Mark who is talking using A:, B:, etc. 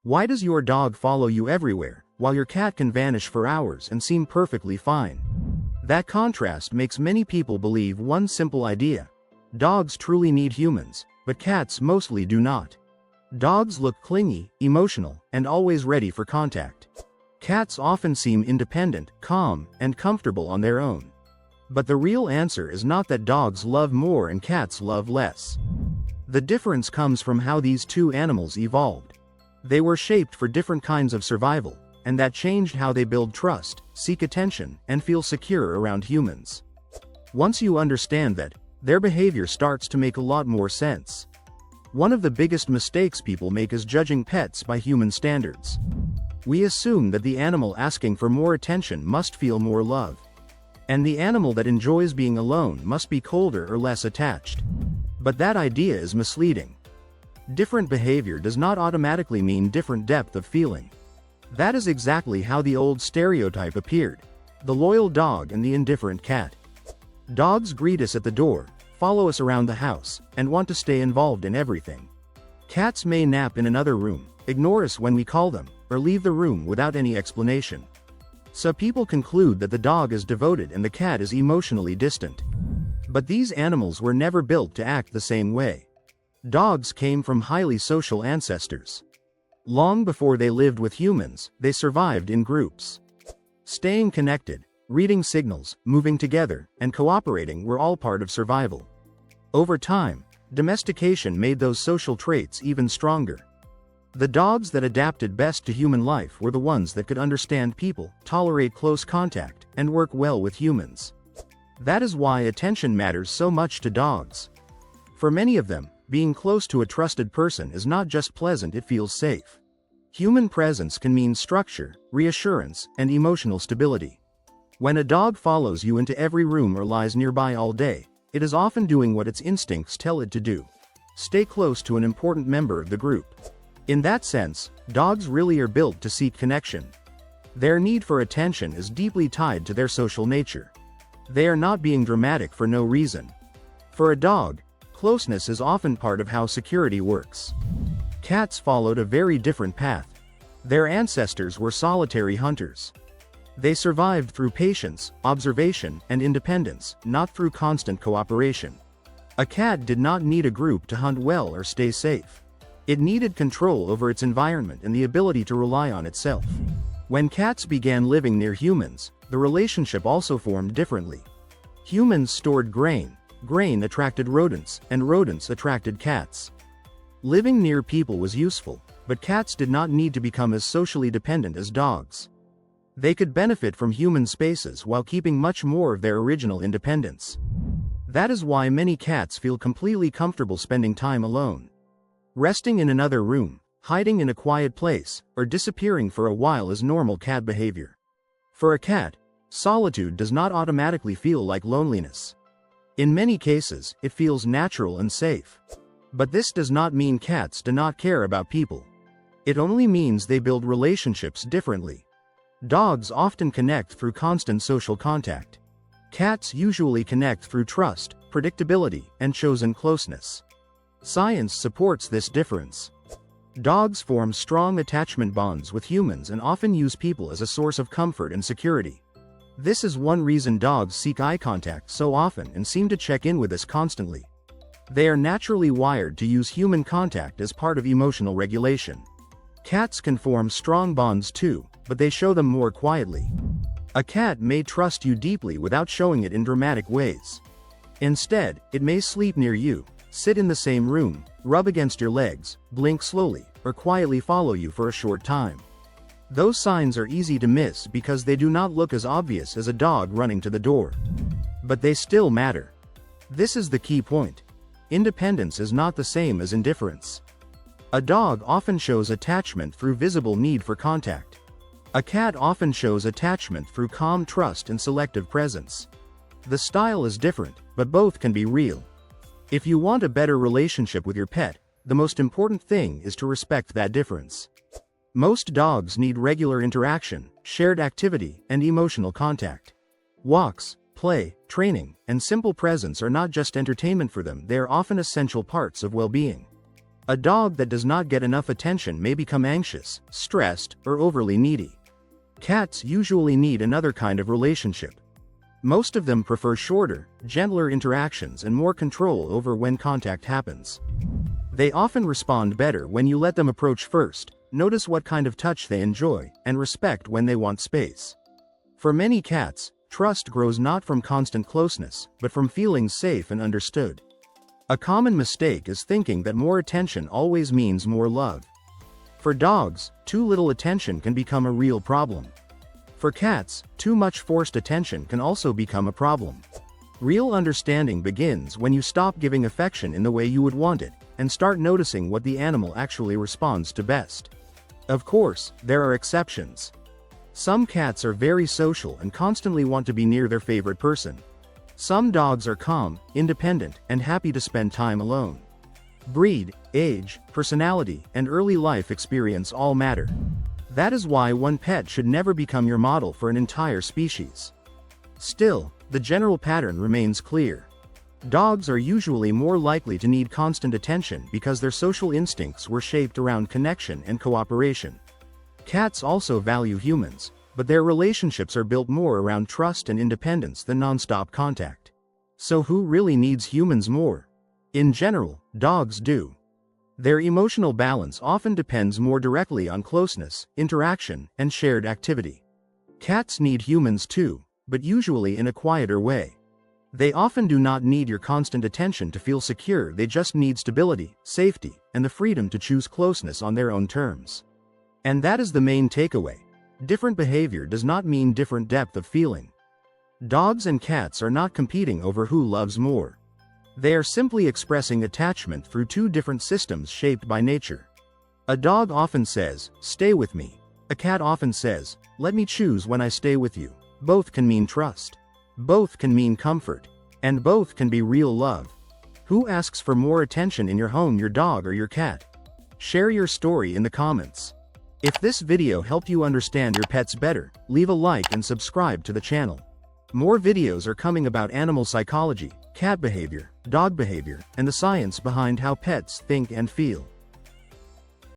A: Why does your dog follow you everywhere, while your cat can vanish for hours and seem perfectly fine? That contrast makes many people believe one simple idea: dogs truly need humans, but cats mostly do not. Dogs look clingy, emotional, and always ready for contact. Cats often seem independent, calm, and comfortable on their own. But the real answer is not that dogs love more and cats love less. The difference comes from how these two animals evolved. They were shaped for different kinds of survival, and that changed how they build trust, seek attention, and feel secure around humans. Once you understand that, their behavior starts to make a lot more sense. One of the biggest mistakes people make is judging pets by human standards. We assume that the animal asking for more attention must feel more love, and the animal that enjoys being alone must be colder or less attached. But that idea is misleading. Different behavior does not automatically mean different depth of feeling. That is exactly how the old stereotype appeared: the loyal dog and the indifferent cat. Dogs greet us at the door, follow us around the house, and want to stay involved in everything. Cats may nap in another room, ignore us when we call them, or leave the room without any explanation. So people conclude that the dog is devoted and the cat is emotionally distant. But these animals were never built to act the same way. Dogs came from highly social ancestors. Long before they lived with humans, they survived in groups. Staying connected, reading signals, moving together, and cooperating were all part of survival. Over time, domestication made those social traits even stronger. The dogs that adapted best to human life were the ones that could understand people, tolerate close contact, and work well with humans. That is why attention matters so much to dogs. For many of them, being close to a trusted person is not just pleasant, it feels safe. Human presence can mean structure, reassurance, and emotional stability. When a dog follows you into every room or lies nearby all day, it is often doing what its instincts tell it to do: stay close to an important member of the group. In that sense, dogs really are built to seek connection. Their need for attention is deeply tied to their social nature. They are not being dramatic for no reason. For a dog, closeness is often part of how security works. Cats followed a very different path. Their ancestors were solitary hunters. They survived through patience, observation, and independence, not through constant cooperation. A cat did not need a group to hunt well or stay safe. It needed control over its environment and the ability to rely on itself. When cats began living near humans, the relationship also formed differently. Humans stored grain, grain attracted rodents, and rodents attracted cats. Living near people was useful, but cats did not need to become as socially dependent as dogs. They could benefit from human spaces while keeping much more of their original independence. That is why many cats feel completely comfortable spending time alone. Resting in another room, hiding in a quiet place, or disappearing for a while is normal cat behavior. For a cat, solitude does not automatically feel like loneliness. In many cases, it feels natural and safe. But this does not mean cats do not care about people. It only means they build relationships differently. Dogs often connect through constant social contact. Cats usually connect through trust, predictability, and chosen closeness. Science supports this difference. Dogs form strong attachment bonds with humans and often use people as a source of comfort and security. This is one reason dogs seek eye contact so often and seem to check in with us constantly. They are naturally wired to use human contact as part of emotional regulation. Cats can form strong bonds too, but they show them more quietly. A cat may trust you deeply without showing it in dramatic ways. Instead, it may sleep near you, sit in the same room, rub against your legs, blink slowly, or quietly follow you for a short time. Those signs are easy to miss because they do not look as obvious as a dog running to the door. But they still matter. This is the key point. Independence is not the same as indifference. A dog often shows attachment through visible need for contact. A cat often shows attachment through calm trust and selective presence. The style is different, but both can be real. If you want a better relationship with your pet, the most important thing is to respect that difference. Most dogs need regular interaction, shared activity, and emotional contact. Walks, play, training, and simple presence are not just entertainment for them, they are often essential parts of well-being. A dog that does not get enough attention may become anxious, stressed, or overly needy. Cats usually need another kind of relationship. Most of them prefer shorter, gentler interactions and more control over when contact happens. They often respond better when you let them approach first, notice what kind of touch they enjoy, and respect when they want space. For many cats, trust grows not from constant closeness, but from feeling safe and understood. A common mistake is thinking that more attention always means more love. For dogs, too little attention can become a real problem. For cats, too much forced attention can also become a problem. Real understanding begins when you stop giving affection in the way you would want it, and start noticing what the animal actually responds to best. Of course, there are exceptions. Some cats are very social and constantly want to be near their favorite person. Some dogs are calm, independent, and happy to spend time alone. Breed, age, personality, and early life experience all matter. That is why one pet should never become your model for an entire species. Still, the general pattern remains clear. Dogs are usually more likely to need constant attention because their social instincts were shaped around connection and cooperation. Cats also value humans, but their relationships are built more around trust and independence than non-stop contact. So who really needs humans more? In general, dogs do. Their emotional balance often depends more directly on closeness, interaction, and shared activity. Cats need humans too, but usually in a quieter way. They often do not need your constant attention to feel secure, they just need stability, safety, and the freedom to choose closeness on their own terms. And that is the main takeaway. Different behavior does not mean different depth of feeling. Dogs and cats are not competing over who loves more. They are simply expressing attachment through two different systems shaped by nature. A dog often says, "Stay with me." A cat often says, "Let me choose when I stay with you." Both can mean trust. Both can mean comfort. And both can be real love. Who asks for more attention in your home, your dog or your cat? Share your story in the comments. If this video helped you understand your pets better, leave a like and subscribe to the channel. More videos are coming about animal psychology, cat behavior, dog behavior, and the science behind how pets think and feel.